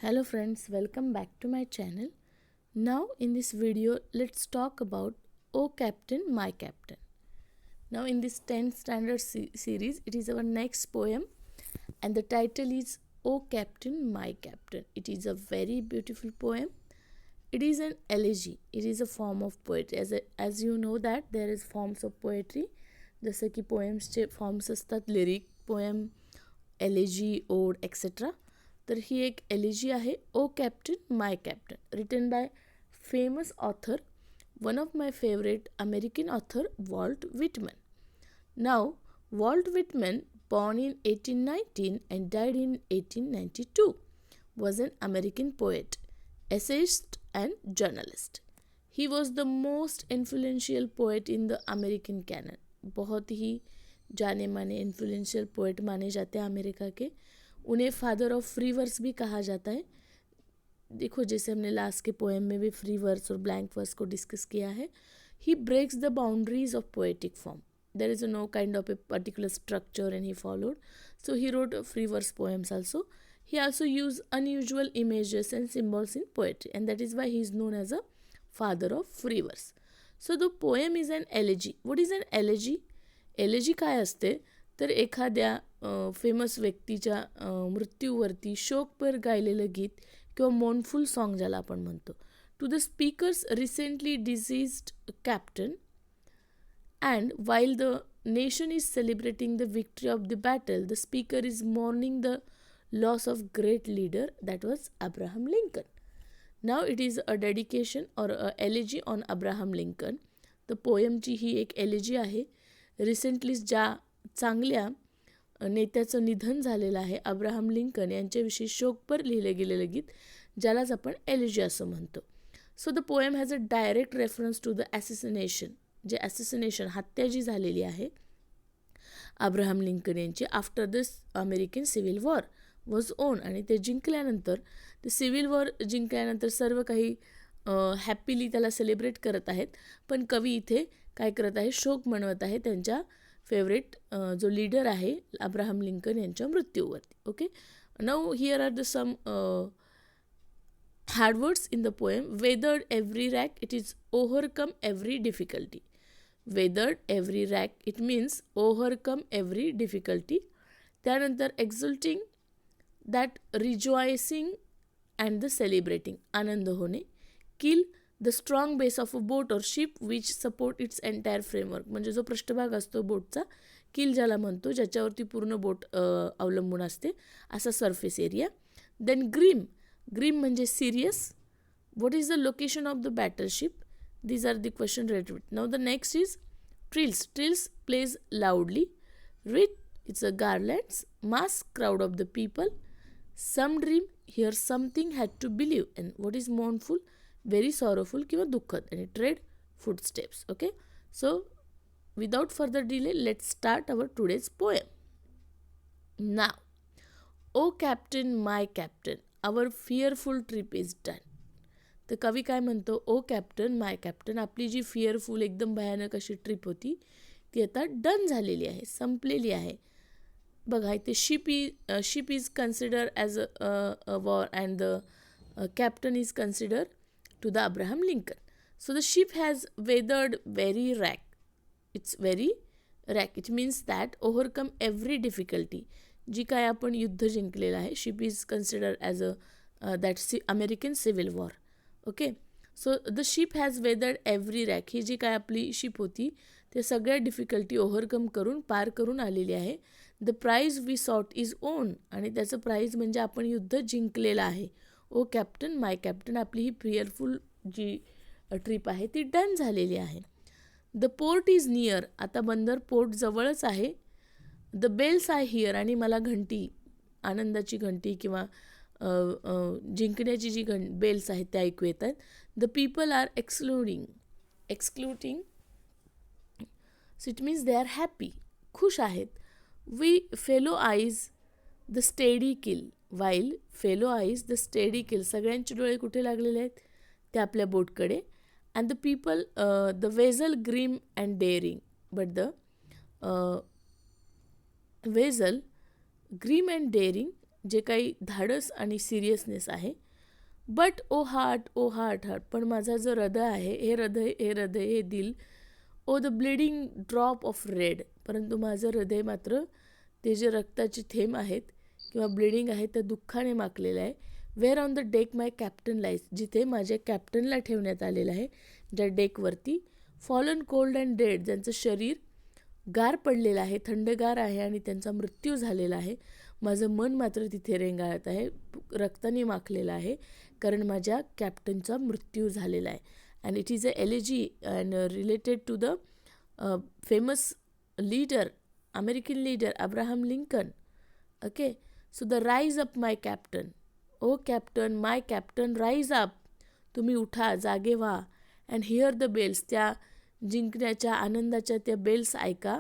Hello friends, welcome back to my channel. Now in this video, let's talk about Oh Captain, My Captain. Now in this 10th standard series, it is our next poem and the title is Oh Captain, My Captain. It is a very beautiful poem. It is an elegy. It is a form of poetry. As you know that there is forms of poetry. जसं की पोएम्सचे forms असतात lyric poem elegy ode etcetera. तर ही एक elegy आहे O captain my captain written by famous author one of my favourite American author Walt Whitman. नाव Walt Whitman born in 1819 and died in 1892 was an American poet, essayist and journalist. He was the most influential poet in the American canon. बहुत ही जाने Mane influential poet Mane जाते हैं America के. उन्हें father of free वर्स भी कहा जाता है. देखो जैसे हमने लास्ट के पोएम में भी फ्री वर्स और ब्लैंक वर्स को डिस्कस किया है. He breaks the boundaries of poetic form. There is no kind of a particular structure and he followed. So he wrote free verse poems also. He also used unusual images and symbols in poetry and that is why he is known as a father of free verse. So the poem is an elegy. What is an elegy? Elegy काय असते तर एखाद्या famous व्यक्तीच्या मृत्यूवरती शोकपर गायलेलं गीत किंवा मोurnful song ज्याला आपण म्हणतो. To the speakers recently deceased captain. And while the nation is celebrating the victory of the battle, the speaker is mourning the loss of great leader that was Abraham Lincoln. Now it is a dedication or a elegy on Abraham Lincoln. The poem ची ही एक elegy आहे. Recently ज्या चांगल्या नेत्याचं निधन झालेलं आहे Abraham Lincoln यांच्याविषयी शोकपर लिहिलं गेलेलं गीत ज्यालाच आपण एलिजी असं म्हणतो. So the poem has a direct reference to the assassination. जे ॲसिसिनेशन हत्या जी झालेली आहे अब्राहम लिंकन यांची after the American civil war was won. आणि ते जिंकल्यानंतर ते सिव्हिल वॉर जिंकल्यानंतर सर्व काही हॅपीली त्याला सेलिब्रेट करत आहेत. पण कवी इथे काय करत आहे शोक मनवत आहे त्यांच्या फेवरेट जो लीडर आहे अब्राहम लिंकन यांच्या मृत्यूवरती. Okay. Now here are the some hard words in the poem. Weathered every rack, it is overcome every difficulty. Weathered every rack, it means overcome every difficulty. त्यानंतर exulting, that rejoicing and the celebrating, आनंद होणे. Kill, the strong base of a boat or ship which support its entire framework. म्हणजे जो पृष्ठभाग असतो बोटचा किल ज्याला म्हणतो ज्याच्यावरती पूर्ण बोट अवलंबून असते असा surface area. Then grim. Grim म्हणजे serious. What is the location of the battleship? These are the question related. Now the next is trills. Trills plays loudly. Wreath, it's a garlands. Mass, crowd of the people. Some dream, here something had to believe. And what is mournful? Very sorrowful किंवा दुःखद. आणि tread footsteps. Okay. So without further delay let's start our today's poem. नाव ओ captain my captain, our fearful trip is done. तर कवी काय म्हणतो ओ captain my captain, आपली जी fearful एकदम भयानक अशी ट्रिप होती ती आता डन झालेली आहे, संपलेली आहे. बघा इथे ship is consider as a war and the captain is consider to the Abraham Lincoln. So the ship has weathered very rack. It's very rack. It means that overcome every difficulty. जी काय आपण युद्ध जिंकलेलं आहे. Ship is consider as a that American civil war. Okay. So the ship has weathered every rack. ही जी काय आपली शिप होती ते सगळ्या डिफिकल्टी ओव्हरकम करून पार करून आलेली आहे. The prize we sought is won. आणि त्याचं प्राईज म्हणजे आपण युद्ध जिंकलेलं आहे. ओ कॅप्टन माय कॅप्टन, आपली ही फिअरफुल जी ट्रिप आहे ती डन झालेली आहे. The port is near. आता बंदर पोर्ट जवळच आहे. द बेल्स आय हिअर, आणि मला घंटी, आनंदाची घंटी किंवा जिंकण्याची जी बेल्स आहेत त्या ऐकू येतात. The people are excluding. So it means they are happy, खुश आहेत. We follow eyes the steady keel. While follow eyes the steady keel, सगळ्यांचे डोळे कुठे लागलेले आहेत ते आपल्या बोटकडे. And the people the vessel grim and daring. But the vessel grim and daring जे काही धाडस आणि सिरियसनेस आहे. But O heart, O heart heart, पण माझा जो हृदय आहे, हे हृदय हे दिल, O the bleeding drop of red, परंतु माझं हृदय मात्र ते जे रक्ताचे थेंब आहेत किंवा ब्लिडिंग आहे त्या दुःखाने माखलेलं आहे. Where on the deck my captain lies, जिथे माझ्या कॅप्टनला ठेवण्यात आलेलं आहे, ज्या डेकवरती. फॉलन कोल्ड अँड डेड, ज्यांचं शरीर गार पडलेलं आहे, थंडगार आहे आणि त्यांचा मृत्यू झालेला आहे. माझं मन मात्र तिथे रेंगाळत आहे, रक्ताने माखलेलं आहे, कारण माझ्या कॅप्टनचा मृत्यू झालेला आहे. And it is a elegy and related to the famous leader, American leader Abraham Lincoln. Okay, so the rise up my captain, O captain, my captain, rise up, तुम्ही उठा, जागे व्हा. अँड हिअर द बेल्स, त्या जिंकण्याच्या आनंदाच्या त्या bells ऐका.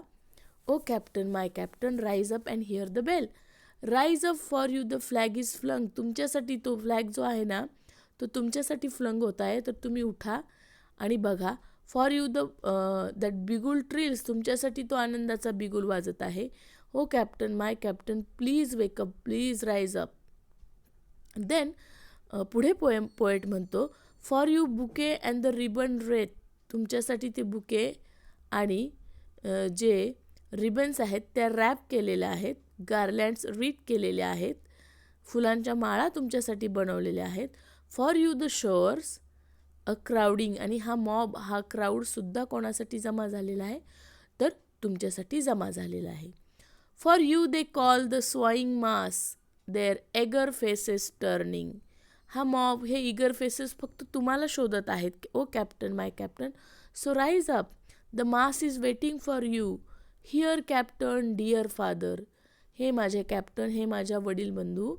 O captain, my captain, rise up and hear the bell. Rise up for you the flag is flung, तुमच्यासाठी तो फ्लॅग जो आहे ना तो तुमच्यासाठी फ्लंग होत आहे, तर तुम्ही उठा आणि बघा. For you that bugle trills, तुमच्यासाठी तो आनंदाचा बिगुल वाजत आहे. O captain, my captain, please wake up, please rise up. Then पुढे पोएट म्हणतो, for you bouquet and the ribbon wreath, तुमच्यासाठी ते बुके आणि जे रिबन्स आहेत त्या रॅप केलेल्या आहेत, गार्लँड्स रीट केलेल्या आहेत, फुलांच्या माळा तुमच्यासाठी बनवलेल्या आहेत. For you the shores a crowding, आणि हा मॉब, हा क्राऊडसुद्धा कोणासाठी जमा झालेला आहे, तर तुमच्यासाठी जमा झालेला आहे. For you they call the swaying mass, their eager faces turning, हा मॉब, हे इगर फेसेस फक्त तुम्हाला शोधत आहेत. O captain, my captain, so rise up, the mass is waiting for you. Here captain, dear father, हे माझे captain, हे माझ्या वडील बंधू.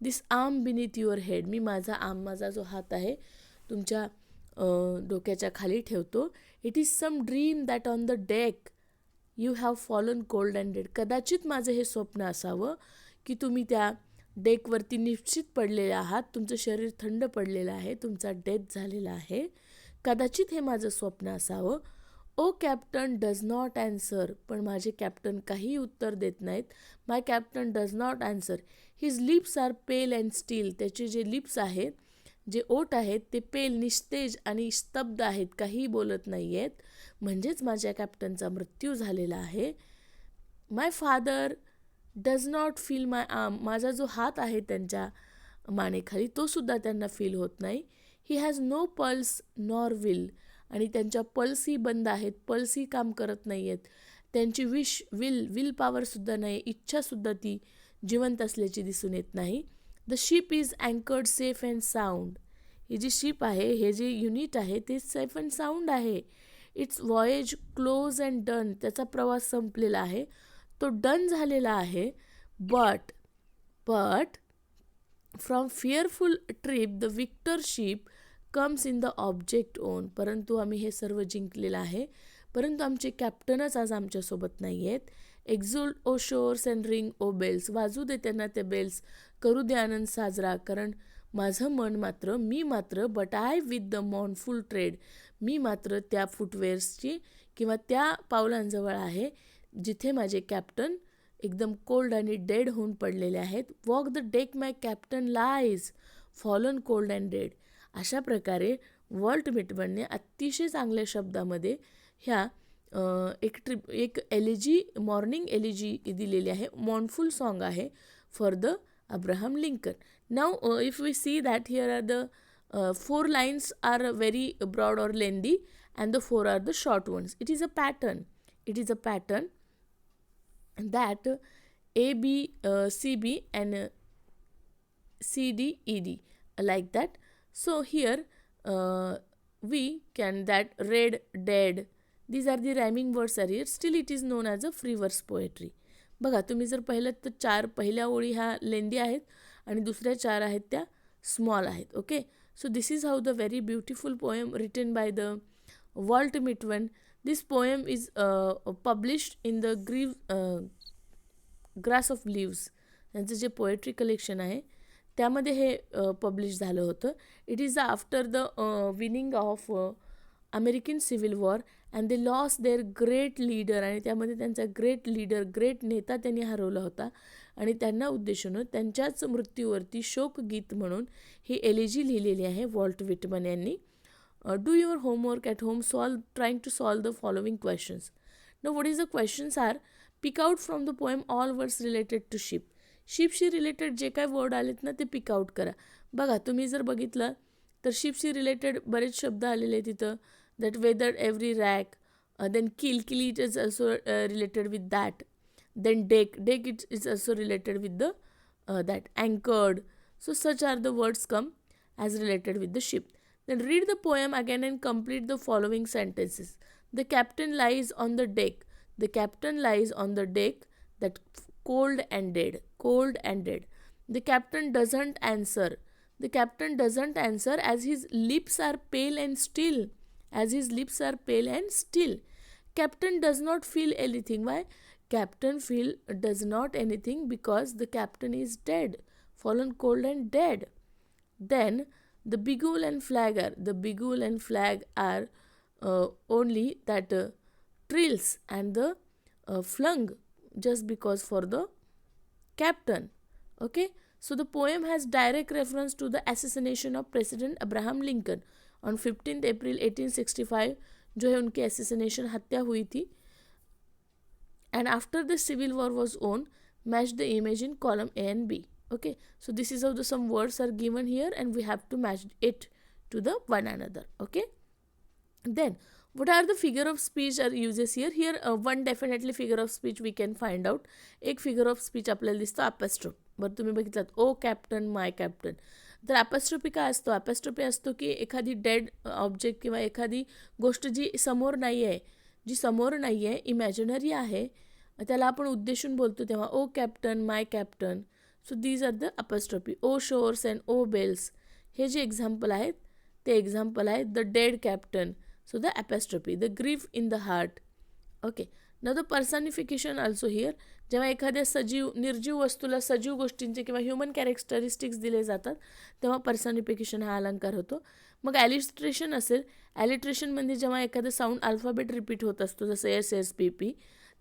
This arm beneath your head, मी माझा आर्म, माझा जो हात आहे तुमच्या डोक्याच्या खाली ठेवतो. It is some dream that on the deck you have fallen cold and dead, कदाचित माझं हे स्वप्न असावं की तुम्ही त्या डेकवरती निश्चित पडलेले आहात, तुमचं शरीर थंड पडलेलं आहे, तुमचा डेथ झालेला आहे, कदाचित हे माझं स्वप्न असावं. O captain does not answer, पण माझे कॅप्टन काहीही उत्तर देत नाहीत. My captain does not answer, his lips are pale and still, त्याचे जे लिप्स आहेत, जे ओठ आहेत ते पेल, निस्तेज आणि स्तब्ध आहेत, काहीही बोलत नाही आहेत, म्हणजेच माझ्या कॅप्टनचा मृत्यू झालेला आहे. My father does not feel my arm, माझा जो हात आहे त्यांच्या मानेखाली तो सुद्धा त्यांना फील होत नाही. He has no pulse nor will, आणि त्यांच्या पल्सही बंद आहेत, पल्सही काम करत नाही आहेत, त्यांची विल पॉवरसुद्धा नाही, इच्छासुद्धा ती जिवंत असल्याची दिसून येत नाही. The ship is anchored safe and sound, ही जी शिप आहे, हे जे युनिट आहे ते सेफ अँड साऊंड आहे. It's voyage close and done, त्याचा प्रवास संपलेला आहे, तो डन झालेला आहे. But from fearful trip the victor ship comes in the object won, परंतु आम्ही हे सर्व जिंकलेलं आहे, परंतु आमचे कॅप्टनच आज आमच्यासोबत नाही आहेत. Exult O shores and ring O bells, वाजू दे त्यांना ते बेल्स, करू दे आनंद साजरा, कारण माझं मन मात्र, मी मात्र, but I with the mournful tread, मी मात्र त्या फुटवेअर्सची किंवा त्या पावलांजवळ आहे जिथे माझे कॅप्टन एकदम कोल्ड आणि डेड होऊन पडलेले आहेत. Walk the deck my captain lies fallen cold and dead. अशा प्रकारे वॉल्ट व्हिटमनने अतिशय चांगल्या शब्दामध्ये ह्या एक एलिजी, मॉर्निंग एलिजी दिलेली आहे, मॉर्नफुल सॉन्ग आहे for the Abraham Lincoln. Now if we see that here are the 4 lines are very broad or lengthy and the 4 are the short ones. It is a pattern. It is a pattern that A, B, C, B and C, D, E, D like that. So here we can that red, dead. These are the rhyming words are here. Still it is known as a free verse poetry. बघा तुम्ही जर पाहिलं तर 4 पहिल्या ओळी ह्या लेंदी आहेत आणि दुसऱ्या 4 आहेत त्या स्मॉल आहेत. Okay, so this is how the very beautiful poem written by the Walt Whitman. This poem is published in the Grass of Leaves. त्यांचं जे पोएट्री कलेक्शन आहे त्यामध्ये हे पब्लिश झालं होतं. It is after the winning of American civil war and they lost their great leader, आणि त्यामध्ये त्यांचा ग्रेट लीडर, ग्रेट नेता त्यांनी हरवला होता आणि त्यांना उद्देशून त्यांच्याच मृत्यूवरती शोकगीत म्हणून ही एलिजी लिहिलेली आहे वॉल्ट विटमन यांनी. Do your homework at home, trying to solve the following questions. Know what is the questions are, pick out from the poem all words related to ship. शिपशी रिलेटेड जे काय word आलेत ना ते पिक out करा. बघा तुम्ही जर बघितलं तर शिपशी रिलेटेड बरेच शब्द आलेले आहेत तिथं. That weathered every rack, then keel it is also related with that. Then deck it is also related with the that anchored. So such are the words come as related with the ship. Then read the poem again and complete the following sentences. The captain lies on the deck. The captain lies on the deck, that cold and dead. Cold and dead. The captain doesn't answer. The captain doesn't answer as his lips are pale and still. As his lips are pale and still. Captain does not feel anything. Why? Captain does not anything because the captain is dead, fallen cold and dead. Then the bigule and flag are only that trills and the flung just because for the captain. Okay, so the poem has direct reference to the assassination of President Abraham Lincoln on 15th April 1865, जो है उनकी assassination हत्या हुई थी. And after the civil war was on, match the image in column A and B. Okay, so this is how some words are given here and we have to match it to the one another. Okay, then what are the figure of speech are uses here? Here one definitely figure of speech we can find out. एक figure of speech आपल्याला दिसतो apostrophe. बरं तुम्ही बघितलात ओ captain my captain. तर ॲपॉस्ट्रोफी काय असतो? ॲपॉस्ट्रोफी असतो की एखादी डेड ऑब्जेक्ट किंवा एखादी गोष्ट जी समोर नाही आहे, इमॅजिनरी आहे, त्याला आपण उद्देशून बोलतो तेव्हा O captain my captain. So these are the apostrophe. O shores and O bells हे जे एक्झाम्पल आहेत ते एक्झाम्पल आहेत the dead captain. So the apostrophe. The grief in the heart. Okay, now the personification also here. जेव्हा एखाद्या निर्जीव वस्तूला सजीव गोष्टींचे किंवा ह्युमन कॅरेक्टरिस्टिक्स दिले जातात तेव्हा पर्सनिफिकेशन हा अलंकार होतो. मग ॲलिट्रेशन असेल. ॲलिट्रेशन म्हणजे जेव्हा एखादं साऊंड अल्फाबेट रिपीट होत असतो जसं SSPP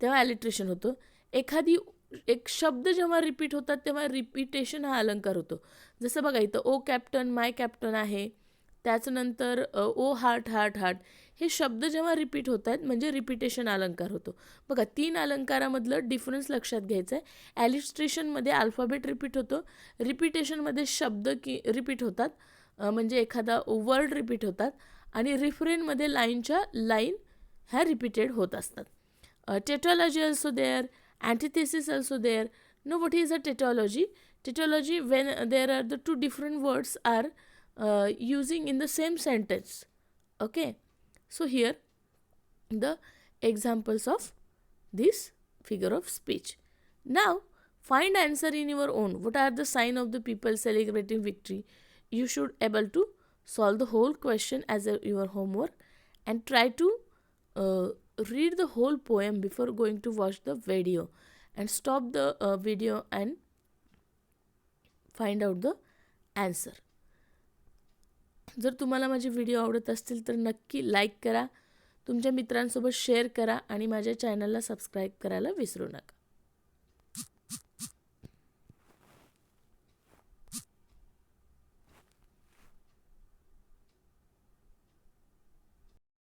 तेव्हा ॲलिट्रेशन होतं. एक शब्द जेव्हा रिपीट होतात तेव्हा रिपिटेशन हा अलंकार होतो. जसं बघा इथं ओ कॅप्टन माय कॅप्टन आहे, त्याचनंतर ओ हार्ट हार्ट हार्ट. हे शब्द जेव्हा रिपीट होत आहेत म्हणजे रिपिटेशन अलंकार होतो. बघा 3 अलंकारामधलं डिफरन्स लक्षात घ्यायचं आहे. ॲलिट्रेशनमध्ये अल्फाबेट रिपीट होतो, रिपिटेशनमध्ये शब्द रिपीट होतात म्हणजे एखादा वर्ड रिपीट होतात, आणि रिफ्रेनमध्ये लाईन ह्या रिपीटेड होत असतात. टेटॉलॉजी also there, antithesis also there. Now what is a tautology? Tautology when there are the two different words are using in the same sentence. Okay, so here the examples of this figure of speech. Now find answer in your own. What are the sign of the people celebrating victory? You should able to solve the whole question as your homework and try to read the whole poem before going to watch the video, and stop the video and find out the answer. जर तुम्हाला माझे video आवडत असतील तर नक्की like करा, तुमच्या मित्रांसोबत शेअर करा आणि माझ्या चॅनलला सबस्क्राईब करायला विसरू नका.